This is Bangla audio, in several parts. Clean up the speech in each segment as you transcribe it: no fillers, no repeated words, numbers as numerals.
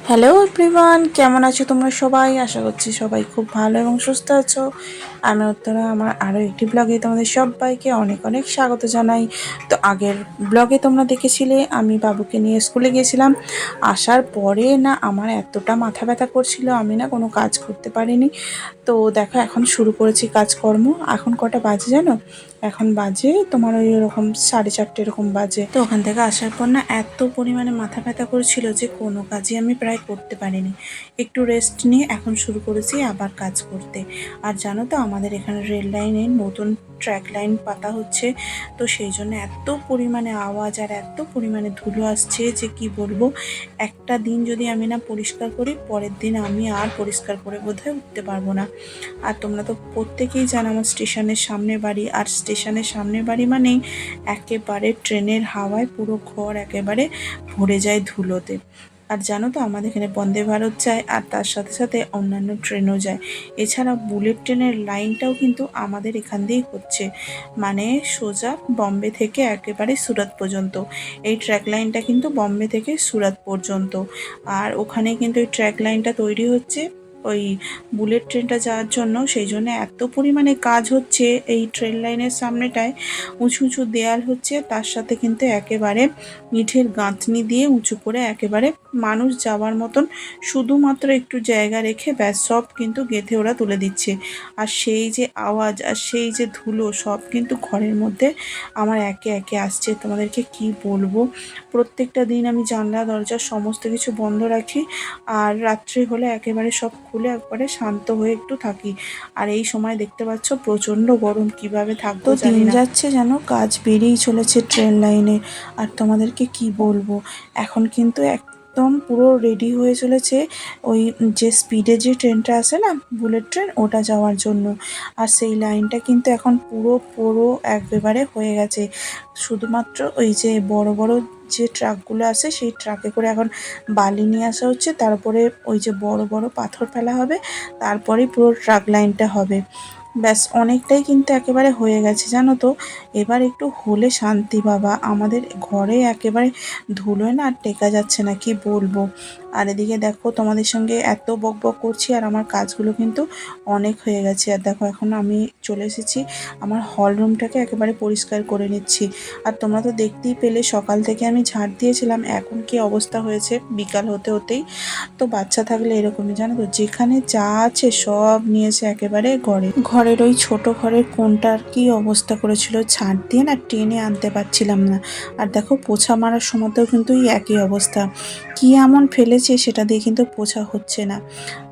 হ্যালো এভরিওয়ান, কেমন আছো তোমরা সবাই? আশা করছি সবাই খুব ভালো এবং সুস্থ আছো। আমি উত্তরা, আমার আরও একটি ব্লগে তোমাদের সবাইকে অনেক অনেক স্বাগত জানাই। তো আগের ব্লগে তোমরা দেখেছিলে আমি বাবুকে নিয়ে স্কুলে গিয়েছিলাম। আসার পরে না আমার এতটা মাথা ব্যথা করছিল, আমি না কোনো কাজ করতে পারিনি। তো দেখো এখন শুরু করেছি কাজকর্ম। এখন কটা বাজে জানো? এখন বাজে তোমার ওই রকম 4:30 এরকম বাজে। তো ওখান থেকে আসার পর না এত পরিমাণে মাথা ব্যথা করছিল যে কোনো কাজই আমি প্রায় করতে পারিনি। একটু রেস্ট নিয়ে এখন শুরু করেছি আবার কাজ করতে। আর জানো তো আমাদের এখানে রেল লাইনে নতুন ট্র্যাক লাইন পাতা হচ্ছে। তো সেই জন্য এত পরিমাণে আওয়াজ আর এত পরিমাণে ধুলো আসছে যে কি বলবো। একটা দিন যদি আমি না পরিষ্কার করি, পরের দিন আমি আর পরিষ্কার করে বোধহয় উঠতে পারবো না। আর তোমরা তো প্রত্যেকেই জানো আমার স্টেশনের সামনে বাড়ি, আর স্টেশনের সামনে বাড়ি মানেই একেবারে ট্রেনের হাওয়ায় পুরো ঘর একেবারে ভরে যায় ধুলোতে। আর জানো তো আমাদের এখানে বন্দে ভারত যায়, আর তার সাথে সাথে অন্যান্য ট্রেনও যায়। এছাড়া বুলেট ট্রেনের লাইনটাও কিন্তু আমাদের এখান দিয়েই হচ্ছে, মানে সোজা বম্বে থেকে একেবারে সুরাত পর্যন্ত। এই ট্র্যাক লাইনটা কিন্তু বম্বে থেকে সুরাত পর্যন্ত। আর ওখানে কিন্তু এই ট্র্যাক লাইনটা তৈরি হচ্ছে ওই বুলেট ট্রেনটা যাওয়ার জন্য। সেই জন্য এত পরিমাণে কাজ হচ্ছে এই ট্রেন লাইনের সামনেটায়। উঁচু উঁচু দেয়াল হচ্ছে, তার সাথে কিন্তু একেবারে ইটের গাঁথনি দিয়ে উঁচু করে একেবারে মানুষ যাওয়ার মতন শুধুমাত্র একটু জায়গা রেখে ব্যাস সব কিন্তু গেঁথে ওরা তুলে দিচ্ছে। আর সেই যে আওয়াজ আর সেই যে ধুলো সব কিন্তু ঘরের মধ্যে আমার একে একে আসছে। তোমাদেরকে কি বলবো, প্রত্যেকটা দিন আমি জানলা দরজা সমস্ত কিছু বন্ধ রাখি, আর রাত্রি হলে একেবারে সব খুলে একবারে শান্ত হয়ে একটু থাকি। আর এই সময় দেখতে পাচ্ছ প্রচণ্ড গরম, কিভাবে থাকতো জানি না। যাচ্ছে যেন কাজ বেড়েই চলেছে ট্রেন লাইনে। আর তোমাদেরকে কি বলবো, এখন কিন্তু একদম পুরো রেডি হয়ে চলেছে ওই যে স্পিডে যে ট্রেনটা আসে না বুলেট ট্রেন, ওটা যাওয়ার জন্য। আর সেই লাইনটা কিন্তু এখন পুরো পুরো একেবারে হয়ে গেছে। শুধুমাত্র ওই যে বড় বড় যে ট্রাকগুলো আছে সেই ট্রাকে করে এখন বালি নিয়ে আসা হচ্ছে, তারপরে ওই যে বড় বড় পাথর ফেলা হবে, তারপরেই পুরো ট্রাক লাইনটা হবে। ব্যাস অনেকটাই কিন্তু একেবারে হয়ে গেছে জানো তো। এবার একটু হলে শান্তি বাবা, আমাদের ঘরে একেবারে ধুলোয় না আর টেকা যাচ্ছে না, কি বলবো। আর এদিকে দেখো তোমাদের সঙ্গে এত বক বক করছি আর আমার কাজগুলো কিন্তু অনেক হয়ে গেছে। আর দেখো এখন আমি চলে এসেছি আমার হল রুমটাকে একেবারে পরিষ্কার করে নিচ্ছি। আর তোমরা তো দেখতেই পেলে সকাল থেকে আমি ঝাড় দিয়েছিলাম, এখন কি অবস্থা হয়েছে বিকাল হতে হতেই। তো বাচ্চা থাকলে এরকমই জানো তো, যেখানে যা আছে সব নিয়েছে একেবারে ঘরের ওই ছোট ঘরের কোণটার কি অবস্থা করেছিল, ঝাড় দিয়ে না টেনে আনতে পারছিলাম না। আর দেখো পোছা মারার সময়তেও কিন্তু এই একই অবস্থা, কি এমন ফেলেছে সেটা দিয়ে কিন্তু পোছা হচ্ছে না।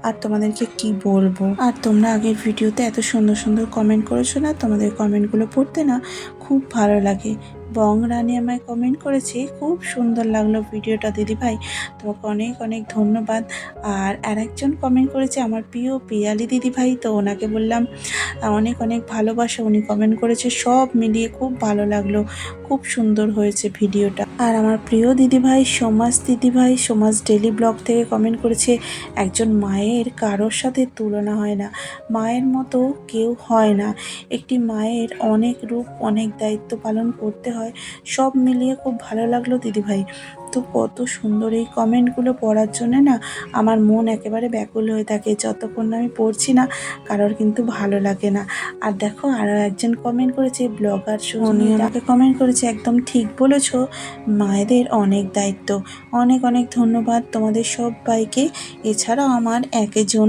আর তোমাদেরকে কি বলবো, আর তোমরা আগের ভিডিওতে এত সুন্দর সুন্দর কমেন্ট করেছো না, তোমাদের কমেন্টগুলো পড়তে না খুব ভালো লাগে। বং রানী আমায় কমেন্ট করেছে, খুব সুন্দর লাগলো ভিডিওটা দিদিভাই, তোমাকে অনেক অনেক ধন্যবাদ। আর আরেকজন কমেন্ট করেছে আমার প্রিয় পিয়ালি দিদিভাই, তো ওনাকে বললাম অনেক অনেক ভালোবাসা। উনি কমেন্ট করেছে সব মিলিয়ে খুব ভালো লাগলো, খুব সুন্দর হয়েছে ভিডিওটা। আর আমার প্রিয় দিদিভাই সমাজ দিদিভাই, সমাজ ডেলি ব্লগ থেকে কমেন্ট করেছে, একজন মায়ের কারোর সাথে তুলনা হয় না, মায়ের মতো কেউ হয় না। একটি মায়ের অনেক রূপ, অনেক দায়িত্ব পালন করতে হয়। সব মিলিয়ে খুব ভালো লাগলো দিদিভাই। তো কত সুন্দর এই কমেন্টগুলো পড়ার জন্য না আমার মন একেবারে ব্যাকুল হয়ে থাকে, যতক্ষণ না আমি পড়ছি না কারোর কিন্তু ভালো লাগে না। আর দেখো আরও একজন কমেন্ট করেছে ব্লগার উনি আমাকে কমেন্ট করেছে, একদম ঠিক বলেছো, মায়েদের অনেক দায়িত্ব। অনেক অনেক ধন্যবাদ তোমাদের সবাইকে। এছাড়াও আমার একজন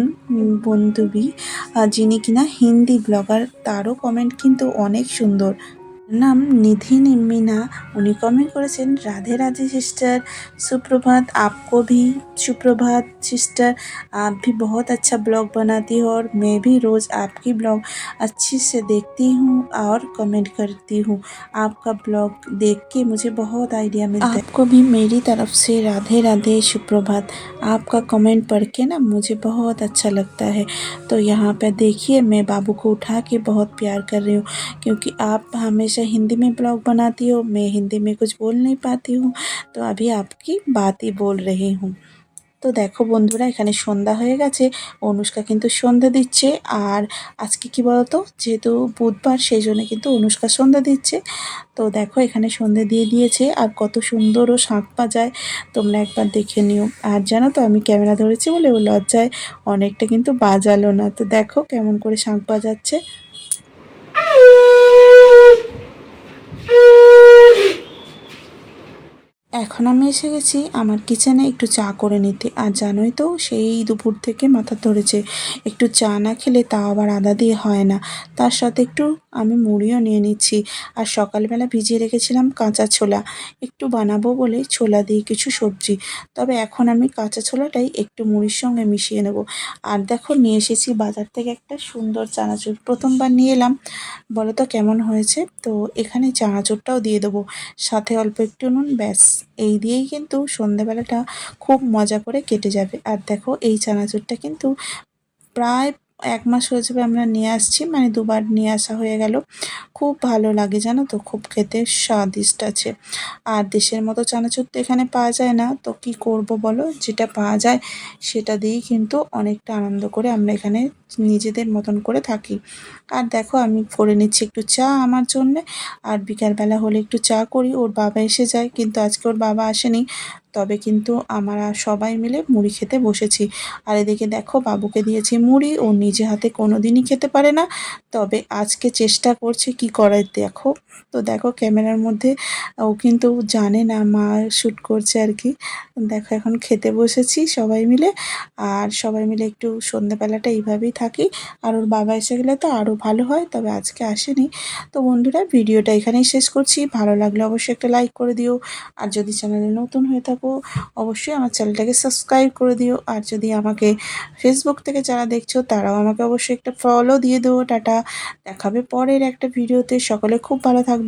বন্ধুবী যিনি কিনা হিন্দি ব্লগার, তারও কমেন্ট কিন্তু অনেক সুন্দর। নাম निधि मीना, उन्हीं कमेंट करेছেন राधे राधे सिस्टर, सुप्रभात, आपको भी सुप्रभात सिस्टर, आप भी बहुत अच्छा ब्लॉग बनाती हो और मैं भी रोज़ आपकी ब्लॉग अच्छी से देखती हूँ और कमेंट करती हूँ। आपका ब्लॉग देख के मुझे बहुत आइडिया मिलता है। आपको भी मेरी तरफ से राधे राधे सुप्रभात। आपका कमेंट पढ़ के ना मुझे बहुत अच्छा लगता है। तो यहाँ पे देखिए मैं बाबू को उठा के बहुत प्यार कर रही हूँ, क्योंकि आप हमेशा हिंदी में ब्लॉग बनाती हो, मैं हिंदी में कुछ बोल नहीं पाती हूँ, तो अभी आपकी बात ही बोल रही हूँ। তো দেখো বন্ধুরা, এখানে সন্ধ্যা হয়ে গেছে, অনুষ্কা কিন্তু সন্ধ্যা দিচ্ছে। আর আজকে কি বলতো, যেহেতু বুধবার, সেই জন্য কিন্তু অনুষ্কা সন্ধ্যা দিচ্ছে। তো দেখো এখানে সন্ধ্যে দিয়ে দিয়েছে, আর কত সুন্দর ও শাঁখ বাজায়, তোমরা একবার দেখে নিও। আর জানো তো, আমি ক্যামেরা ধরেছি বলে ও লজ্জায় অনেকটা কিন্তু বাজালো না। তো দেখো কেমন করে শাঁখ বাজাচ্ছে। এখন আমি এসে গেছি আমার কিচেনে একটু চা করে নিতে। আর জানোই তো, সেই দুপুর থেকে মাথা ধরেছে, একটু চা না খেলে তাও আবার আদা দিয়ে হয় না। তার সাথে একটু আমি মুড়িও নিয়ে নিচ্ছি। আর সকালবেলা ভিজিয়ে রেখেছিলাম কাঁচা ছোলা, একটু বানাবো বলে ছোলা দিয়ে কিছু সবজি। তবে এখন আমি কাঁচা ছোলাটাই একটু মুড়ির সঙ্গে মিশিয়ে নেব। আর দেখো নিয়ে এসেছি বাজার থেকে একটা সুন্দর চানাচুর, প্রথমবার নিয়ে এলাম, বলো তো কেমন হয়েছে। তো এখানে চানাচুরটাও দিয়ে দেবো, সাথে অল্প একটু নুন, ব্যাস এই দিয়েই কিন্তু সন্ধ্যেবেলাটা খুব মজা করে কেটে যাবে। আর দেখো এই চানাচুরটা কিন্তু প্রায় ১ মাস হয়ে যাবে আমরা নিয়ে আসছি, মানে ২ বার নিয়ে আসা হয়ে গেল। খুব ভালো লাগে জানো তো, খুব খেতে স্বাদিষ্ট আছে। আর দেশের মতো চানাচুর তো এখানে পাওয়া যায় না, তো কি করব বলো, যেটা পাওয়া যায় সেটা দিয়েই কিন্তু অনেকটা আনন্দ করে আমরা এখানে নিজেদের মতন করে থাকি। আর দেখো আমি করে নিচ্ছি একটু চা আমার জন্যে। আর বিকালবেলা হলে একটু চা করি, ওর বাবা এসে যায়, কিন্তু আজকে ওর বাবা আসেনি। তবে কিন্তু আমরা সবাই মিলে মুড়ি খেতে বসেছি। আর এদিকে দেখো বাবুকে দিয়েছি মুড়ি, ও নিজে হাতে কোনো দিনই খেতে পারে না, তবে আজকে চেষ্টা করছে কি করে দেখো। তো দেখো ক্যামেরার মধ্যে ও কিন্তু জানে না মা শ্যুট করছে আর কি। দেখো এখন খেতে বসেছি সবাই মিলে। আর সবাই মিলে একটু সন্ধ্যেবেলাটা এইভাবেই থাকি। আর ওর বাবা এসে গেলে তো আরও ভালো হয়, তবে আজকে আসেনি। তো বন্ধুরা, ভিডিওটা এখানেই শেষ করছি। ভালো লাগলে অবশ্যই একটা লাইক করে দিও। আর যদি চ্যানেলে নতুন হয়ে থাকো, অবশ্যই আমার চ্যানেলটাকে সাবস্ক্রাইব করে দিও। আর যদি আমাকে ফেসবুক থেকে যারা দেখছো, তারাও আমাকে অবশ্যই একটা ফলো দিয়ে দিও। টাটা, দেখাবে পরের একটা ভিডিওতে। সকলে খুব ভালো থাকবে।